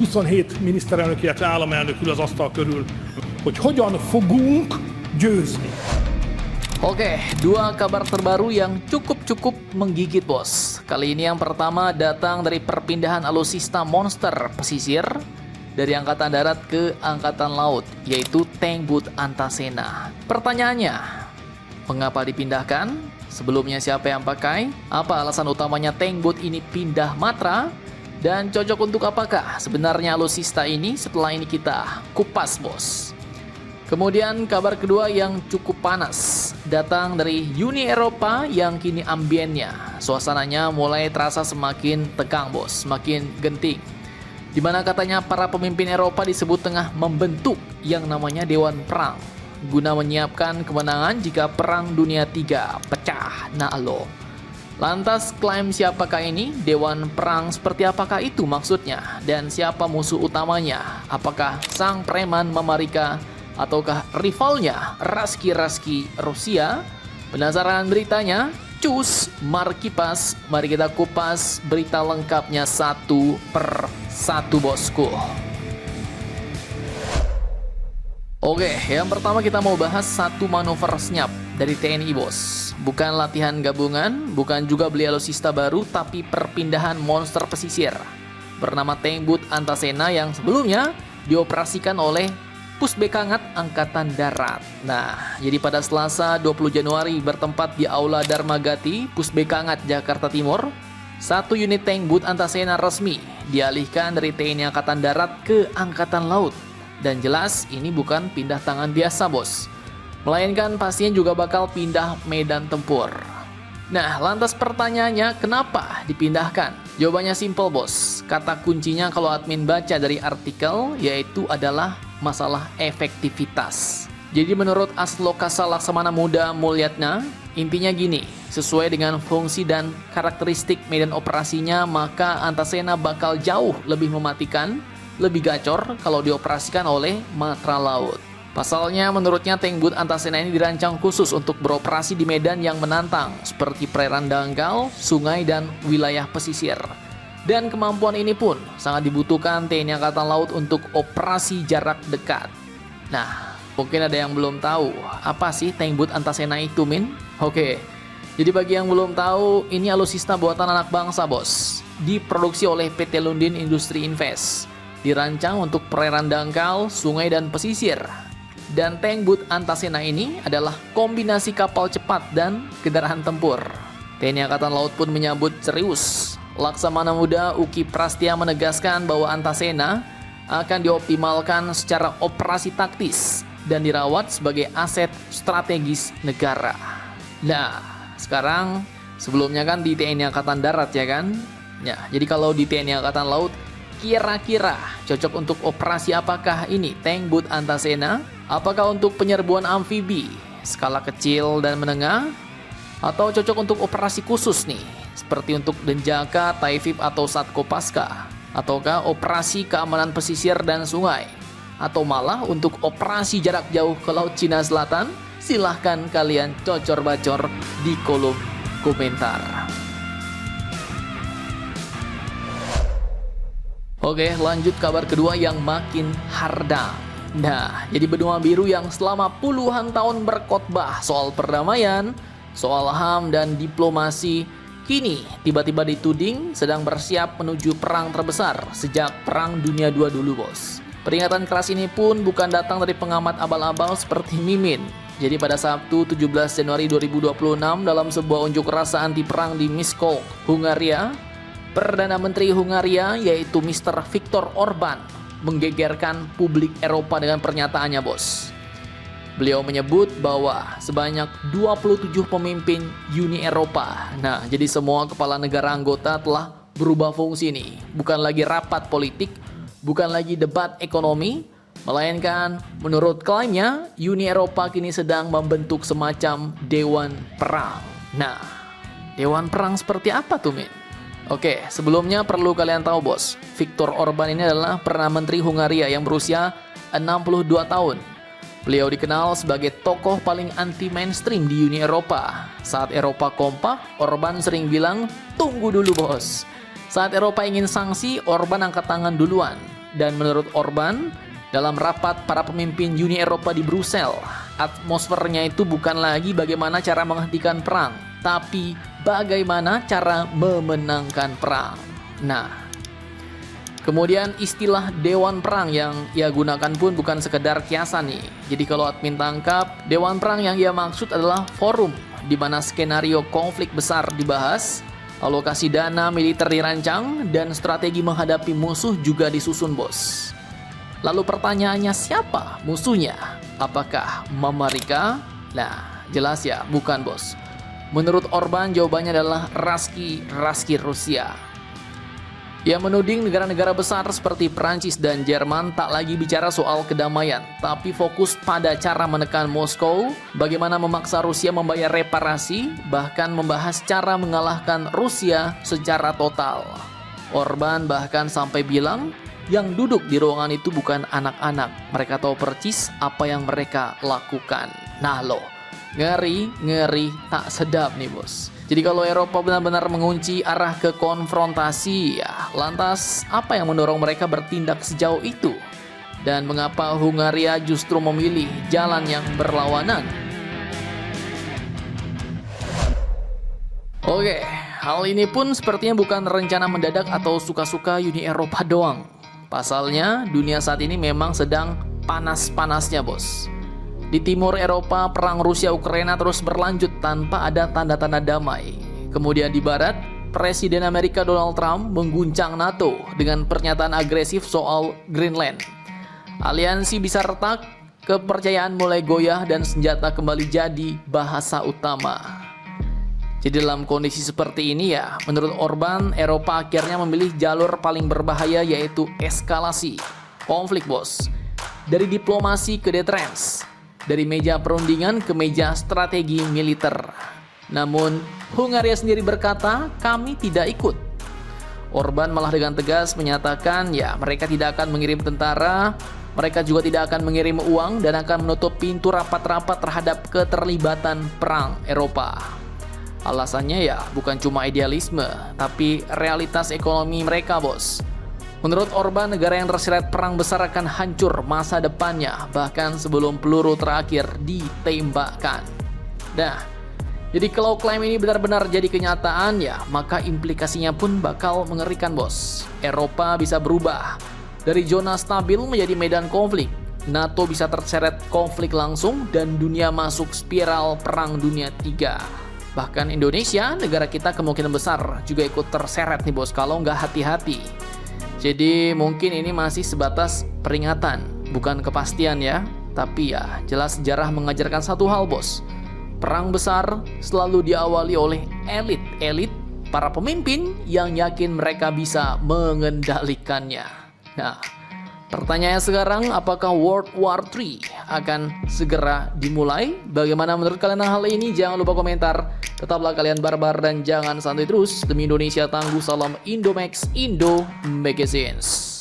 27 miniszterelnök, illetve államelnök ül az asztal körül, hogy hogyan fogunk győzni. Oke, dua kabar terbaru yang cukup menggigit bos. Kali ini yang pertama datang dari perpindahan alutsista monster pesisir dari Angkatan Darat ke Angkatan Laut, yaitu Tank Boot Antasena. Pertanyaannya, mengapa dipindahkan? Sebelumnya siapa yang pakai? Apa alasan utamanya Tank Boot ini pindah matra? Dan cocok untuk apakah sebenarnya alutsista ini? Setelah ini kita kupas bos. Kemudian kabar kedua yang cukup panas datang dari Uni Eropa yang kini ambiennya, suasananya mulai terasa semakin tegang bos, semakin genting. Dimana katanya para pemimpin Eropa disebut tengah membentuk yang namanya Dewan Perang guna menyiapkan kemenangan jika Perang Dunia III pecah. Nah lo, lantas klaim siapakah ini? Dewan Perang seperti apakah itu maksudnya? Dan siapa musuh utamanya? Apakah sang preman Mamarika ataukah rivalnya Raski Rusia? Penasaran beritanya? Cus, mari kipas, mari kita kupas berita lengkapnya satu per satu bosku. Oke, yang pertama kita mau bahas satu manuver senyap dari TNI bos. Bukan latihan gabungan, bukan juga beli alutsista baru, tapi perpindahan monster pesisir bernama Tank Boot Antasena yang sebelumnya dioperasikan oleh Pusbekangat Angkatan Darat. Nah, jadi pada Selasa 20 Januari bertempat di Aula Dharmagati, Pusbekangat Jakarta Timur, satu unit Tank Boot Antasena resmi dialihkan dari TNI Angkatan Darat ke Angkatan Laut. Dan jelas ini bukan pindah tangan biasa bos, melainkan pastinya juga bakal pindah medan tempur. Nah, lantas pertanyaannya kenapa dipindahkan? Jawabannya simple bos, kata kuncinya kalau admin baca dari artikel yaitu adalah masalah efektivitas. Jadi menurut Aslokasa Laksamana Muda Mulyatna, intinya gini, sesuai dengan fungsi dan karakteristik medan operasinya, maka Antasena bakal jauh lebih mematikan, lebih gacor kalau dioperasikan oleh matra laut. Pasalnya menurutnya Tank Boot Antasena ini dirancang khusus untuk beroperasi di medan yang menantang seperti perairan dangkal, sungai, dan wilayah pesisir. Dan kemampuan ini pun sangat dibutuhkan TNI Angkatan Laut untuk operasi jarak dekat. Nah, mungkin ada yang belum tahu, apa sih Tank Boot Antasena itu, Min? Oke, jadi bagi yang belum tahu, ini alutsista buatan anak bangsa, bos. Diproduksi oleh PT Lundin Industri Invest. Dirancang untuk perairan dangkal, sungai, dan pesisir. Dan Tank Boot Antasena ini adalah kombinasi kapal cepat dan kendaraan tempur. TNI Angkatan Laut pun menyambut serius. Laksamana Muda Uki Prastia menegaskan bahwa Antasena akan dioptimalkan secara operasi taktis dan dirawat sebagai aset strategis negara. Nah, sekarang sebelumnya kan di TNI Angkatan Darat ya kan? Ya, jadi kalau di TNI Angkatan Laut kira-kira cocok untuk operasi apakah ini Tank Boot Antasena? Apakah untuk penyerbuan amfibi skala kecil dan menengah? Atau cocok untuk operasi khusus nih, seperti untuk Denjaka, Taifib, atau Satko Paska? Ataukah operasi keamanan pesisir dan sungai? Atau malah untuk operasi jarak jauh ke Laut Cina Selatan? Silahkan kalian cocor-bacor di kolom komentar. Oke, lanjut kabar kedua yang makin hardang. Nah, jadi benua biru yang selama puluhan tahun berkhotbah soal perdamaian, soal HAM dan diplomasi, kini tiba-tiba dituding sedang bersiap menuju perang terbesar sejak Perang Dunia II dulu bos. Peringatan keras ini pun bukan datang dari pengamat abal-abal seperti Mimin. Jadi pada Sabtu 17 Januari 2026 dalam sebuah unjuk rasa anti perang di Miskolc, Hungaria, Perdana Menteri Hungaria yaitu Mr. Viktor Orban menggegerkan publik Eropa dengan pernyataannya bos. Beliau menyebut bahwa sebanyak 27 pemimpin Uni Eropa. Nah, jadi semua kepala negara anggota telah berubah fungsi nih. Bukan lagi rapat politik, bukan lagi debat ekonomi, melainkan menurut klaimnya Uni Eropa kini sedang membentuk semacam Dewan Perang. Nah, Dewan Perang seperti apa tuh, Min? Oke, sebelumnya perlu kalian tahu bos, Viktor Orban ini adalah Perdana Menteri Hungaria yang berusia 62 tahun. Beliau dikenal sebagai tokoh paling anti-mainstream di Uni Eropa. Saat Eropa kompak, Orban sering bilang, tunggu dulu bos. Saat Eropa ingin sanksi, Orban angkat tangan duluan. Dan menurut Orban, dalam rapat para pemimpin Uni Eropa di Brussel, atmosfernya itu bukan lagi bagaimana cara menghentikan perang, tapi bagaimana cara memenangkan perang. Nah, kemudian istilah Dewan Perang yang ia gunakan pun bukan sekedar kiasan nih. Jadi kalau admin tangkap, Dewan Perang yang ia maksud adalah forum di mana skenario konflik besar dibahas, alokasi dana militer dirancang, dan strategi menghadapi musuh juga disusun, bos. Lalu pertanyaannya, siapa musuhnya? Apakah Amerika? Nah, jelas ya, bukan, bos. Menurut Orban, jawabannya adalah Raski Rusia. Ia menuding negara-negara besar seperti Prancis dan Jerman tak lagi bicara soal kedamaian, tapi fokus pada cara menekan Moskow, bagaimana memaksa Rusia membayar reparasi, bahkan membahas cara mengalahkan Rusia secara total. Orban bahkan sampai bilang, yang duduk di ruangan itu bukan anak-anak, mereka tahu percis apa yang mereka lakukan. Nah loh, ngeri tak sedap nih, bos. Jadi kalau Eropa benar-benar mengunci arah ke konfrontasi, ya lantas apa yang mendorong mereka bertindak sejauh itu? Dan mengapa Hungaria justru memilih jalan yang berlawanan? Oke, hal ini pun sepertinya bukan rencana mendadak atau suka-suka Uni Eropa doang. Pasalnya, dunia saat ini memang sedang panas-panasnya, bos. Di timur Eropa, perang Rusia-Ukraina terus berlanjut tanpa ada tanda-tanda damai. Kemudian di barat, Presiden Amerika Donald Trump mengguncang NATO dengan pernyataan agresif soal Greenland. Aliansi bisa retak, kepercayaan mulai goyah, dan senjata kembali jadi bahasa utama. Jadi dalam kondisi seperti ini ya, menurut Orban, Eropa akhirnya memilih jalur paling berbahaya, yaitu eskalasi konflik, bos. Dari diplomasi ke deterrence, dari meja perundingan ke meja strategi militer. Namun, Hungaria sendiri berkata, kami tidak ikut. Orban malah dengan tegas menyatakan, ya mereka tidak akan mengirim tentara, mereka juga tidak akan mengirim uang, dan akan menutup pintu rapat-rapat terhadap keterlibatan perang Eropa. Alasannya ya bukan cuma idealisme, tapi realitas ekonomi mereka, bos. Menurut Orban, negara yang terseret perang besar akan hancur masa depannya, bahkan sebelum peluru terakhir ditembakkan. Nah, jadi kalau klaim ini benar-benar jadi kenyataan ya, maka implikasinya pun bakal mengerikan, bos. Eropa bisa berubah dari zona stabil menjadi medan konflik. NATO bisa terseret konflik langsung, dan dunia masuk spiral perang dunia 3. Bahkan Indonesia, negara kita kemungkinan besar juga ikut terseret nih, bos, kalau nggak hati-hati. Jadi mungkin ini masih sebatas peringatan, bukan kepastian ya. Tapi ya, jelas sejarah mengajarkan satu hal, bos. Perang besar selalu diawali oleh elit para pemimpin yang yakin mereka bisa mengendalikannya. Nah, pertanyaannya sekarang, apakah World War III akan segera dimulai? Bagaimana menurut kalian hal ini? Jangan lupa komentar. Tetaplah kalian barbar dan jangan santai terus. Demi Indonesia tangguh, salam Indomax, Indo Magazines.